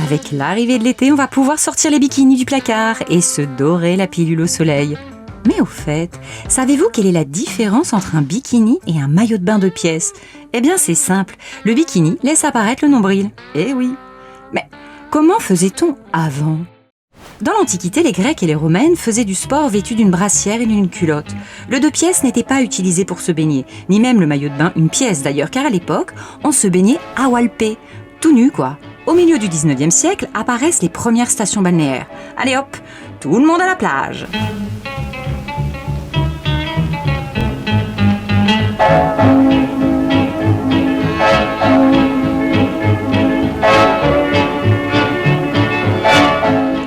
Avec l'arrivée de l'été, on va pouvoir sortir les bikinis du placard et se dorer la pilule au soleil. Mais au fait, savez-vous quelle est la différence entre un bikini et un maillot de bain 2 pièces ? Eh bien c'est simple, le bikini laisse apparaître le nombril. Eh oui. Mais comment faisait-on avant ? Dans l'Antiquité, les Grecs et les Romaines faisaient du sport vêtus d'une brassière et d'une culotte. Le 2 pièces n'était pas utilisé pour se baigner, ni même le maillot de bain, une pièce d'ailleurs, car à l'époque, on se baignait à Walpé, tout nu quoi. Au milieu du 19e siècle apparaissent les premières stations balnéaires. Allez hop, tout le monde à la plage.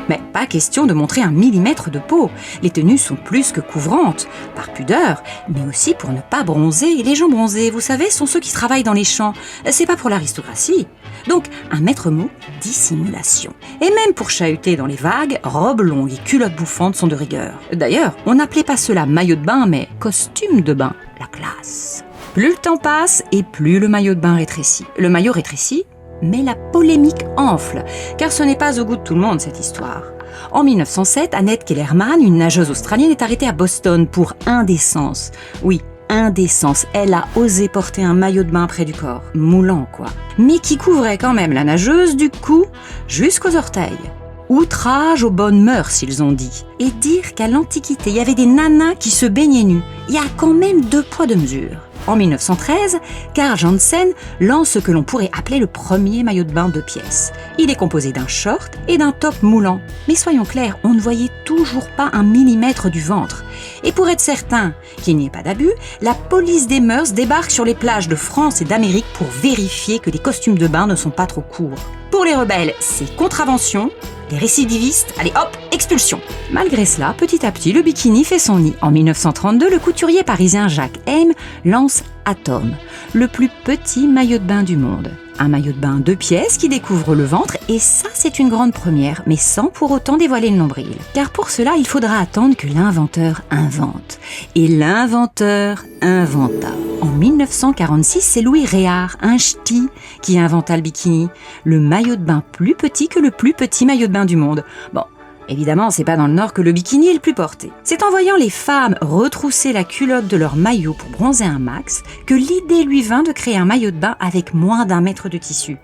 Mais pas question de montrer 1 millimètre de peau. Les tenues sont plus que couvrantes, par pudeur, mais aussi pour ne pas bronzer. Et les gens bronzés, vous savez, sont ceux qui travaillent dans les champs. C'est pas pour l'aristocratie. Donc, un maître mot, dissimulation. Et même pour chahuter dans les vagues, robes longues et culottes bouffantes sont de rigueur. D'ailleurs, on n'appelait pas cela maillot de bain, mais costume de bain. La classe. Plus le temps passe et plus le maillot de bain rétrécit. Le maillot rétrécit, mais la polémique enfle, car ce n'est pas au goût de tout le monde cette histoire. En 1907, Annette Kellerman, une nageuse australienne, est arrêtée à Boston pour indécence. Oui, indécence, elle a osé porter un maillot de bain près du corps, moulant quoi, mais qui couvrait quand même la nageuse du cou jusqu'aux orteils. Outrage aux bonnes mœurs, ils ont dit. Et dire qu'à l'Antiquité, il y avait des nanas qui se baignaient nus. Il y a quand même 2 poids 2 mesures. En 1913, Carl Janssen lance ce que l'on pourrait appeler le premier maillot de bain 2 pièces. Il est composé d'un short et d'un top moulant. Mais soyons clairs, on ne voyait toujours pas 1 millimètre du ventre. Et pour être certain qu'il n'y ait pas d'abus, la police des mœurs débarque sur les plages de France et d'Amérique pour vérifier que les costumes de bain ne sont pas trop courts. Pour les rebelles, c'est contravention. Les récidivistes, allez hop, expulsion. Malgré cela, petit à petit, le bikini fait son nid. En 1932, le couturier parisien Jacques Heim lance Atom, le plus petit maillot de bain du monde. Un maillot de bain 2 pièces qui découvre le ventre, et ça c'est une grande première, mais sans pour autant dévoiler le nombril. Car pour cela, il faudra attendre que l'inventeur invente. Et l'inventeur inventa. En 1946, c'est Louis Réard, un ch'ti, qui inventa le bikini, le maillot de bain plus petit que le plus petit maillot de bain du monde. Bon, évidemment, c'est pas dans le Nord que le bikini est le plus porté. C'est en voyant les femmes retrousser la culotte de leur maillot pour bronzer un max que l'idée lui vint de créer un maillot de bain avec moins d'1 mètre de tissu.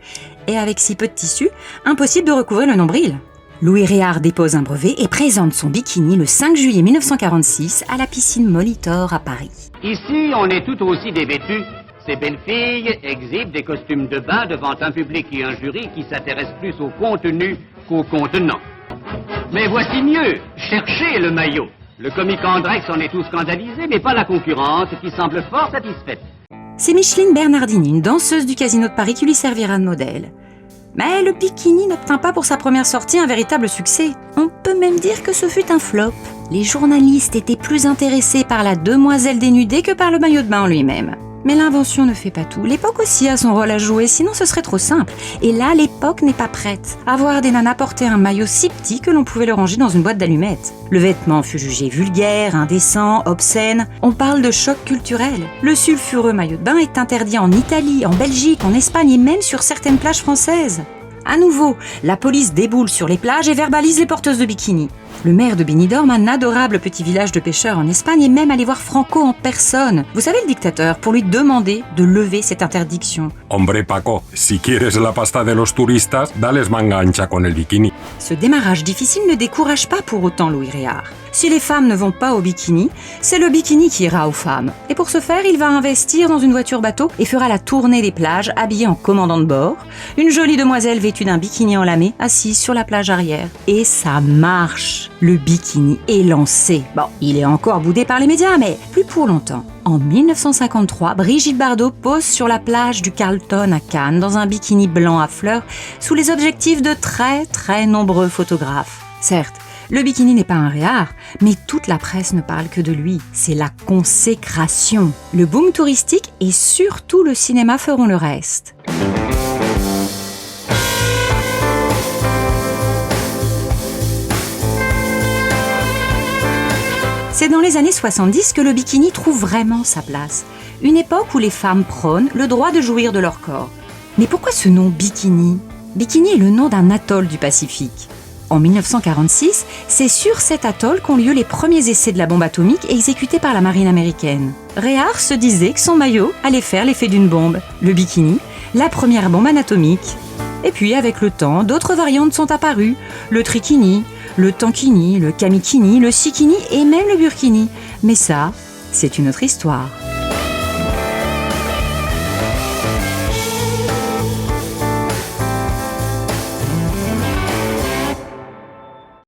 Et avec si peu de tissu, impossible de recouvrir le nombril. Louis Réard dépose un brevet et présente son bikini le 5 juillet 1946 à la piscine Molitor à Paris. Ici, on est tout aussi dévêtus. Ces belles filles exhibent des costumes de bain devant un public et un jury qui s'intéresse plus au contenu qu'au contenant. Mais voici mieux, cherchez le maillot. Le comique Andrex en est tout scandalisé, mais pas la concurrente qui semble fort satisfaite. C'est Micheline Bernardini, une danseuse du Casino de Paris, qui lui servira de modèle. Mais le bikini n'obtint pas pour sa première sortie un véritable succès. On peut même dire que ce fut un flop. Les journalistes étaient plus intéressés par la demoiselle dénudée que par le maillot de bain en lui-même. Mais l'invention ne fait pas tout. L'époque aussi a son rôle à jouer, sinon ce serait trop simple. Et là, l'époque n'est pas prête à voir des nanas porter un maillot si petit que l'on pouvait le ranger dans une boîte d'allumettes. Le vêtement fut jugé vulgaire, indécent, obscène. On parle de choc culturel. Le sulfureux maillot de bain est interdit en Italie, en Belgique, en Espagne et même sur certaines plages françaises. À nouveau, la police déboule sur les plages et verbalise les porteuses de bikini. Le maire de Benidorm, un adorable petit village de pêcheurs en Espagne, est même allé voir Franco en personne. Vous savez, le dictateur, pour lui demander de lever cette interdiction. Hombre Paco, si quieres la pasta de los turistas, dales manga ancha con el bikini. Ce démarrage difficile ne décourage pas pour autant Louis Réard. Si les femmes ne vont pas au bikini, c'est le bikini qui ira aux femmes. Et pour ce faire, il va investir dans une voiture bateau et fera la tournée des plages habillé en commandant de bord. Une jolie demoiselle vêtue d'un bikini enlamé, assise sur la plage arrière. Et ça marche. Le bikini est lancé. Bon, il est encore boudé par les médias, mais plus pour longtemps. En 1953, Brigitte Bardot pose sur la plage du Carlton à Cannes dans un bikini blanc à fleurs sous les objectifs de très nombreux photographes. Certes, le bikini n'est pas un Réard, mais toute la presse ne parle que de lui. C'est la consécration. Le boom touristique et surtout le cinéma feront le reste. C'est dans les années 70 que le bikini trouve vraiment sa place. Une époque où les femmes prônent le droit de jouir de leur corps. Mais pourquoi ce nom bikini ? Bikini est le nom d'un atoll du Pacifique. En 1946, c'est sur cet atoll qu'ont lieu les premiers essais de la bombe atomique exécutés par la marine américaine. Réard se disait que son maillot allait faire l'effet d'une bombe. Le bikini, la première bombe atomique. Et puis, avec le temps, d'autres variantes sont apparues. Le trikini, le tankini, le kamikini, le sikini et même le burkini. Mais ça, c'est une autre histoire.